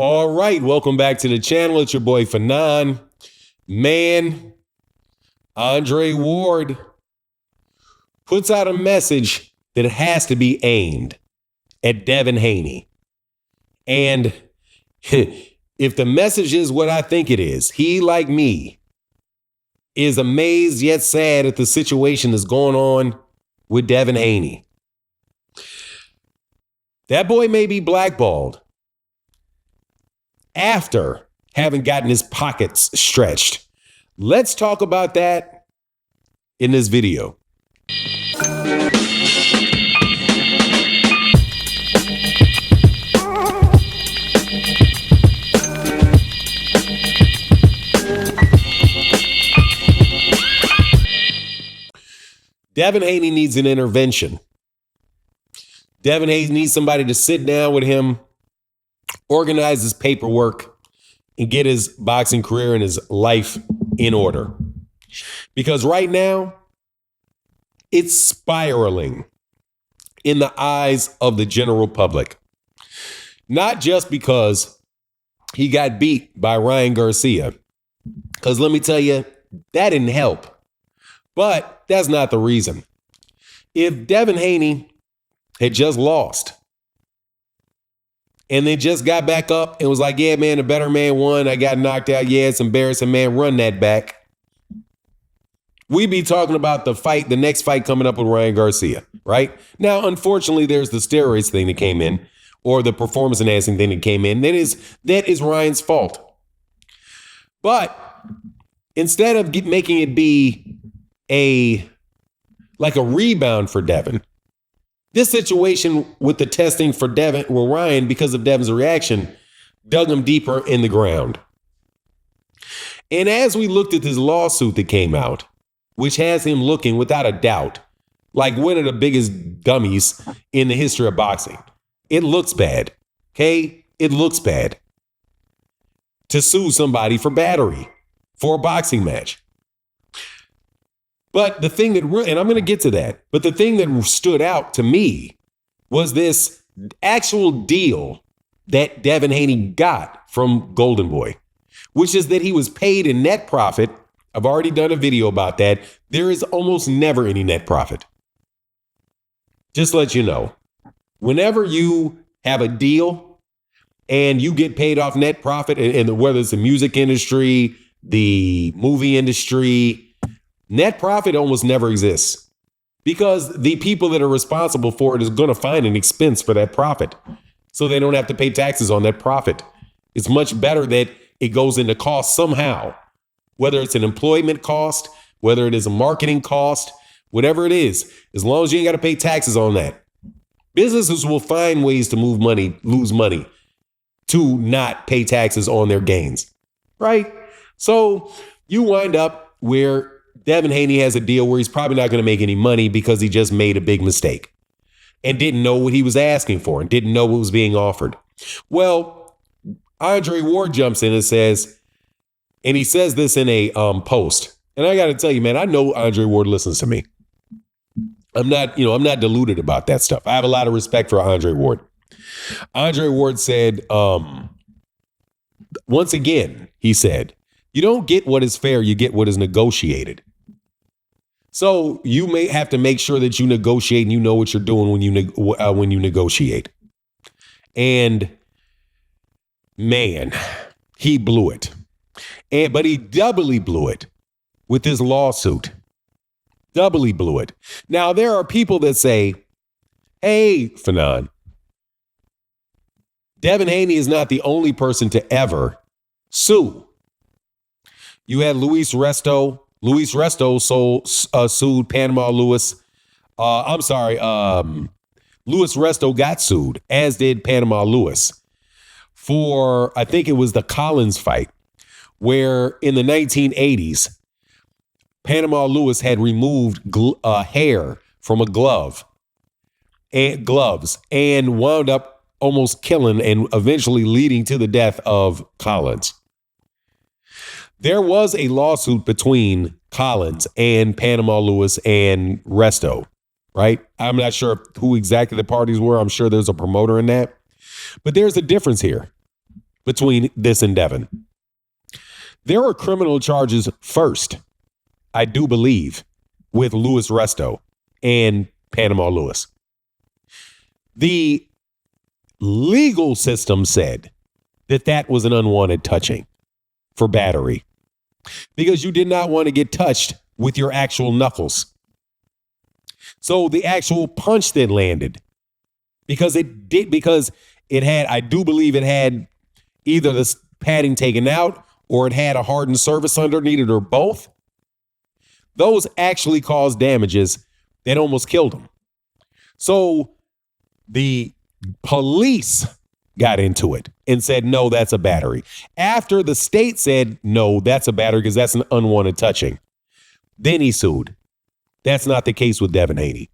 All right, welcome back to the channel. It's your boy Fanon. Man, Andre Ward puts out a message that has to be aimed at Devin Haney. And if the message is what I think it is, he, like me, is amazed yet sad at the situation that's going on with Devin Haney. That boy may be blackballed after having gotten his pockets stretched. Let's talk about that in this video. Devin Haney needs an intervention. Devin Haney needs somebody to sit down with him, organize his paperwork, and get his boxing career and his life in order. Because right now, it's spiraling in the eyes of the general public. Not just because he got beat by Ryan Garcia. Because let me tell you, that didn't help. But that's not the reason. If Devin Haney had just lost and they just got back up and was like, yeah, man, the better man won. I got knocked out. Yeah, it's embarrassing, man. Run that back. We'd be talking about the next fight coming up with Ryan Garcia, right? Now, unfortunately, there's the steroids thing that came in, or the performance enhancing thing that came in. That is Ryan's fault. But instead of making it be a rebound for Devin, this situation with the testing for Ryan, because of Devin's reaction, dug him deeper in the ground. And as we looked at this lawsuit that came out, which has him looking without a doubt like one of the biggest dummies in the history of boxing, it looks bad. Okay? It looks bad to sue somebody for battery for a boxing match. But the thing that really, and I'm going to get to that, but the thing that stood out to me was this actual deal that Devin Haney got from Golden Boy, which is that he was paid in net profit. I've already done a video about that. There is almost never any net profit. Just to let you know, whenever you have a deal and you get paid off net profit, and whether it's the music industry, the movie industry, net profit almost never exists because the people that are responsible for it is going to find an expense for that profit, so they don't have to pay taxes on that profit. It's much better that it goes into cost somehow, whether it's an employment cost, whether it is a marketing cost, whatever it is, as long as you ain't got to pay taxes on that. Businesses will find ways to lose money to not pay taxes on their gains, right? So you wind up where Devin Haney has a deal where he's probably not going to make any money because he just made a big mistake and didn't know what he was asking for and didn't know what was being offered. Well, Andre Ward jumps in and says, and he says this in a post. And I got to tell you, man, I know Andre Ward listens to me. I'm not deluded about that stuff. I have a lot of respect for Andre Ward. Andre Ward said, once again, he said, you don't get what is fair, you get what is negotiated. So you may have to make sure that you negotiate and you know what you're doing when you negotiate. And man, he blew it. But he doubly blew it with his lawsuit. Doubly blew it. Now, there are people that say, hey, Fanon, Devin Haney is not the only person to ever sue. You had Luis Resto. Luis Resto sued Panama Lewis. Luis Resto got sued, as did Panama Lewis, for, I think it was the Collins fight, where in the 1980s, Panama Lewis had removed hair from a gloves and wound up almost killing and eventually leading to the death of Collins. There was a lawsuit between Collins and Panama Lewis and Resto, right? I'm not sure who exactly the parties were. I'm sure there's a promoter in that. But there's a difference here. between this and Devin. There were criminal charges first, I do believe, with Louis Resto and Panama Lewis. The legal system said that that was an unwanted touching for battery because you did not want to get touched with your actual knuckles. So the actual punch that landed, because it had, I do believe it had either the padding taken out or it had a hardened surface underneath it or both. Those actually caused damages that almost killed him. So the police got into it and said, no, that's a battery. After the state said, no, that's a battery because that's an unwanted touching, then he sued. That's not the case with Devin Haney.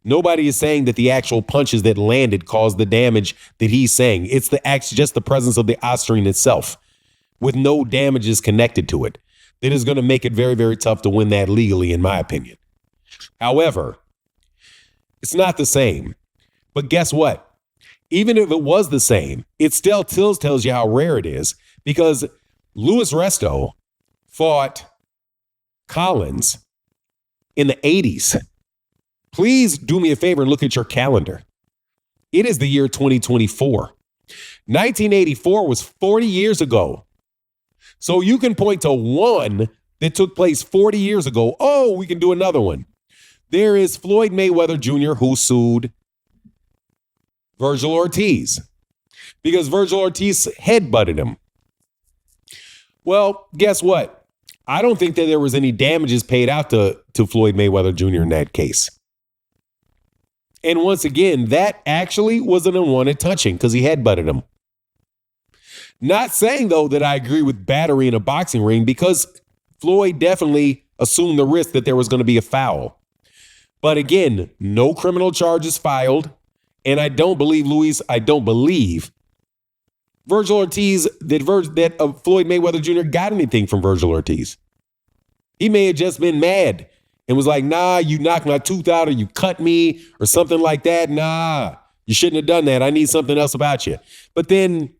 Nobody is saying that the actual punches that landed caused the damage that he's saying. It's just the presence of the Osterine itself with no damages connected to it that is going to make it very, very tough to win that legally, in my opinion. However, it's not the same. But guess what? Even if it was the same, it still tells you how rare it is because Louis Resto fought Collins in the 80s. Please do me a favor and look at your calendar. It is the year 2024. 1984 was 40 years ago. So you can point to one that took place 40 years ago. Oh, we can do another one. There is Floyd Mayweather Jr. who sued Virgil Ortiz because Virgil Ortiz headbutted him. Well, guess what? I don't think that there was any damages paid out to Floyd Mayweather Jr. in that case. And once again, that actually was an unwanted touching because he headbutted him. Not saying, though, that I agree with battery in a boxing ring because Floyd definitely assumed the risk that there was going to be a foul. But again, no criminal charges filed. And I don't believe Virgil Ortiz, that Floyd Mayweather Jr. got anything from Virgil Ortiz. He may have just been mad and was like, nah, you knocked my tooth out or you cut me or something like that. Nah, you shouldn't have done that. I need something else about you. But then,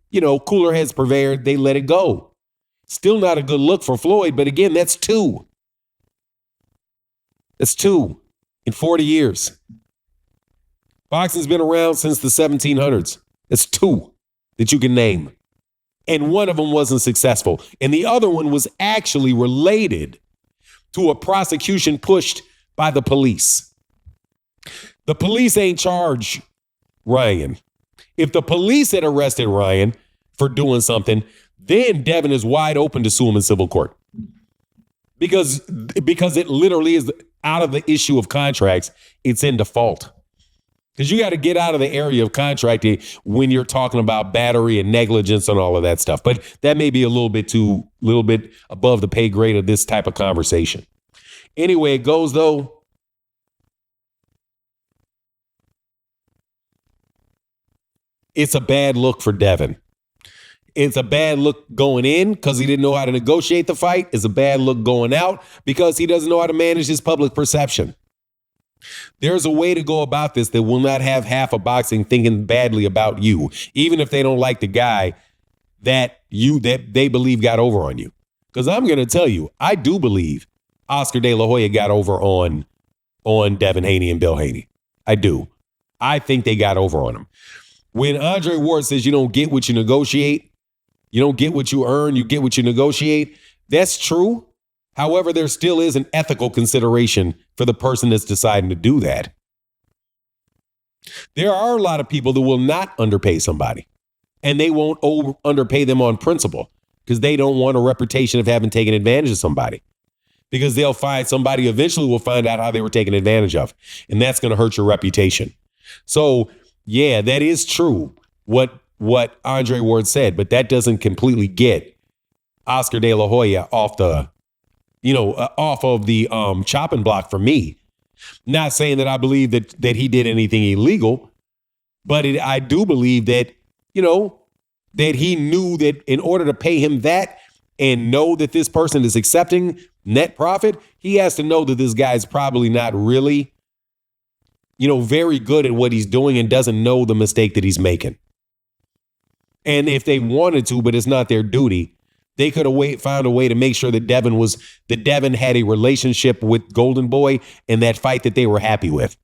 cooler heads prevailed. They let it go. Still not a good look for Floyd. But again, that's two. That's two in 40 years. Boxing's been around since the 1700s. It's two that you can name. And one of them wasn't successful. And the other one was actually related to a prosecution pushed by the police. The police ain't charged Ryan. If the police had arrested Ryan for doing something, then Devin is wide open to sue him in civil court. Because it literally is out of the issue of contracts. It's in default. Because you got to get out of the area of contracting when you're talking about battery and negligence and all of that stuff. But that may be a little bit above the pay grade of this type of conversation. Anyway, it goes, though. It's a bad look for Devin. It's a bad look going in because he didn't know how to negotiate the fight. It's a bad look going out because he doesn't know how to manage his public perception. There's a way to go about this that will not have half of boxing thinking badly about you, even if they don't like the guy that they believe got over on you. Because I'm going to tell you, I do believe Oscar De La Hoya got over on Devin Haney and Bill Haney. I do. I think they got over on him. When Andre Ward says you don't get what you negotiate, you don't get what you earn, you get what you negotiate, that's true. However, there still is an ethical consideration for the person that's deciding to do that. There are a lot of people that will not underpay somebody, and they won't underpay them on principle because they don't want a reputation of having taken advantage of somebody, because they'll find somebody eventually will find out how they were taken advantage of, and that's going to hurt your reputation. So, yeah, that is true, what Andre Ward said, but that doesn't completely get Oscar De La Hoya off of the chopping block for me. Not saying that I believe that he did anything illegal, but I do believe that, that he knew that in order to pay him that and know that this person is accepting net profit, he has to know that this guy's probably not really, very good at what he's doing and doesn't know the mistake that he's making. And if they wanted to, but it's not their duty, they could have found a way to make sure that Devin had a relationship with Golden Boy in that fight that they were happy with.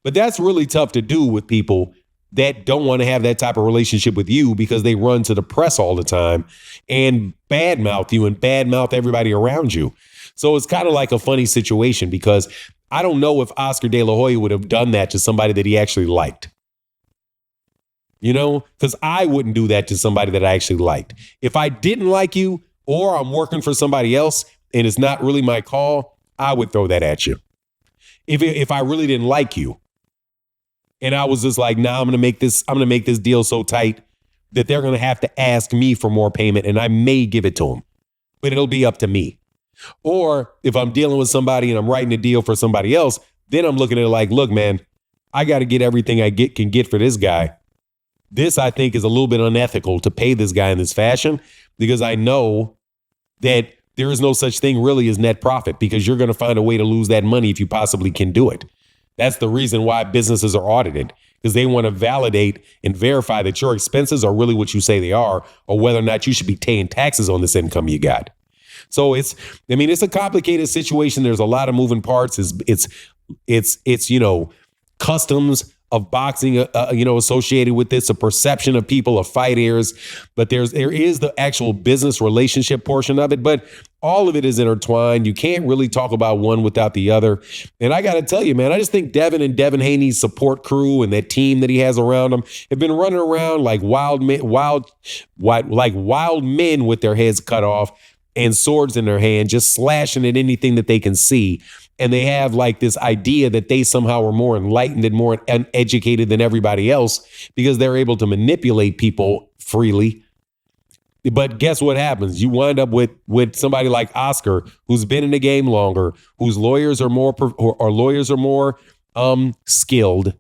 But that's really tough to do with people that don't want to have that type of relationship with you because they run to the press all the time and badmouth you and badmouth everybody around you. So it's kind of like a funny situation because I don't know if Oscar De La Hoya would have done that to somebody that he actually liked. You know, because I wouldn't do that to somebody that I actually liked. If I didn't like you or I'm working for somebody else and it's not really my call, I would throw that at you. If I really didn't like you and I was just like, nah, I'm going to make this deal so tight that they're going to have to ask me for more payment and I may give it to them, but it'll be up to me. Or if I'm dealing with somebody and I'm writing a deal for somebody else, then I'm looking at it like, look, man, I got to get everything I can get for this guy. This, I think, is a little bit unethical to pay this guy in this fashion because I know that there is no such thing really as net profit because you're going to find a way to lose that money if you possibly can do it. That's the reason why businesses are audited because they want to validate and verify that your expenses are really what you say they are or whether or not you should be paying taxes on this income you got. So it's a complicated situation. There's a lot of moving parts. It's customs of boxing, associated with this, a perception of people, of fighters, but there is the actual business relationship portion of it, but all of it is intertwined. You can't really talk about one without the other. And I got to tell you, man, I just think Devin and Devin Haney's support crew and that team that he has around him have been running around like wild men with their heads cut off and swords in their hand, just slashing at anything that they can see. And they have like this idea that they somehow are more enlightened and more educated than everybody else because they're able to manipulate people freely. But guess what happens? You wind up with somebody like Oscar, who's been in the game longer, whose lawyers are more skilled,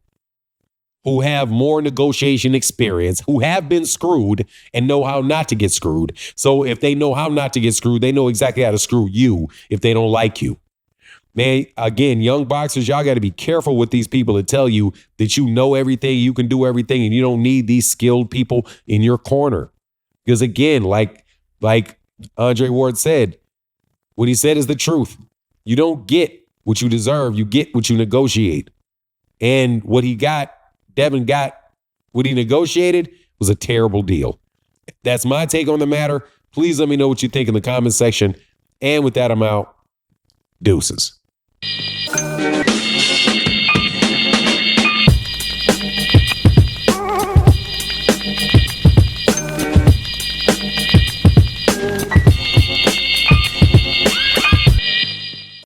who have more negotiation experience, who have been screwed and know how not to get screwed. So if they know how not to get screwed, they know exactly how to screw you if they don't like you. Man, again, young boxers, y'all got to be careful with these people that tell you that you know everything, you can do everything, and you don't need these skilled people in your corner. Because again, like Andre Ward said, what he said is the truth. You don't get what you deserve, you get what you negotiate. And what Devin got, what he negotiated was a terrible deal. That's my take on the matter. Please let me know what you think in the comment section. And with that, I'm out. Deuces.